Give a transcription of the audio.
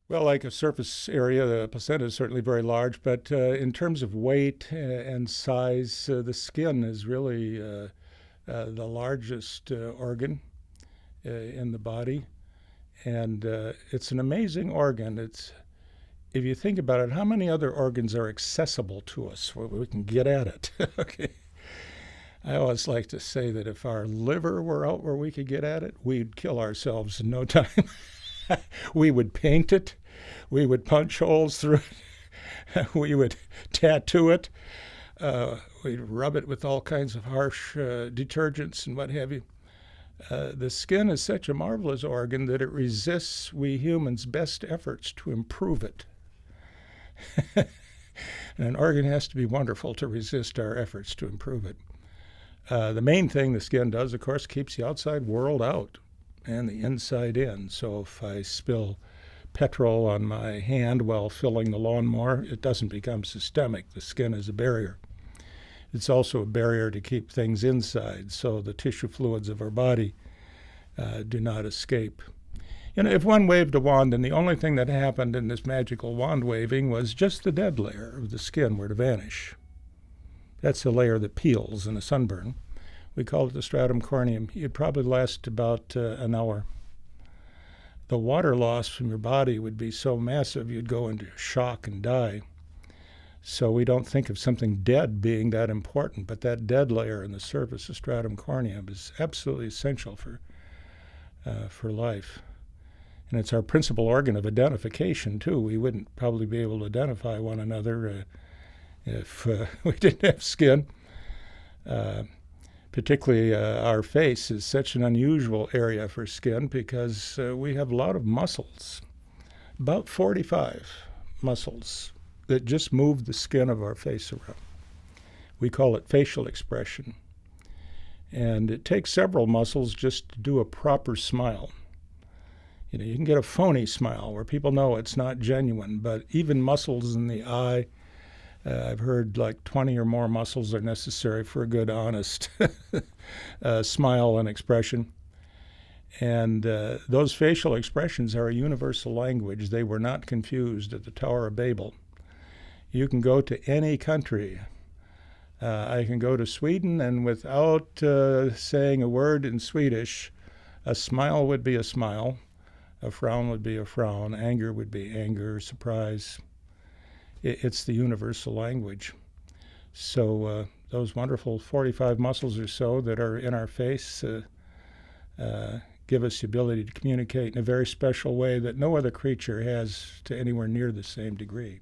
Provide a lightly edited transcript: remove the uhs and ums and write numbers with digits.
Well, like a surface area, the placenta is certainly very large, but in terms of weight and size, the skin is really the largest organ in the body. And it's an amazing organ. If you think about it, how many other organs are accessible to us where we can get at it? Okay. I always like to say that if our liver were out where we could get at it, we'd kill ourselves in no time. We would paint it. We would punch holes through it. We would tattoo it. We'd rub it with all kinds of harsh detergents and what have you. The skin is such a marvelous organ that it resists we humans' best efforts to improve it. And an organ has to be wonderful to resist our efforts to improve it. The main thing the skin does, of course, keeps the outside world out and the inside in. So if I spill petrol on my hand while filling the lawnmower, it doesn't become systemic. The skin is a barrier. It's also a barrier to keep things inside, so the tissue fluids of our body do not escape. You know, if one waved a wand and the only thing that happened in this magical wand waving was just the dead layer of the skin were to vanish. That's the layer that peels in a sunburn. We call it the stratum corneum. It'd probably last about an hour. The water loss from your body would be so massive you'd go into shock and die. So we don't think of something dead being that important, but that dead layer in the surface of stratum corneum is absolutely essential for life. And it's our principal organ of identification, too. We wouldn't probably be able to identify one another if we didn't have skin. Particularly our face is such an unusual area for skin because we have a lot of muscles, about 45 muscles that just move the skin of our face around. We call it facial expression. And it takes several muscles just to do a proper smile. You know, you can get a phony smile where people know it's not genuine, but even muscles in the eye, I've heard like 20 or more muscles are necessary for a good, honest smile and expression. And those facial expressions are a universal language. They were not confused at the Tower of Babel. You can go to any country. I can go to Sweden, and without saying a word in Swedish, a smile would be a smile, a frown would be a frown, anger would be anger, surprise. It's the universal language. So those wonderful 45 muscles or so that are in our face give us the ability to communicate in a very special way that no other creature has to anywhere near the same degree.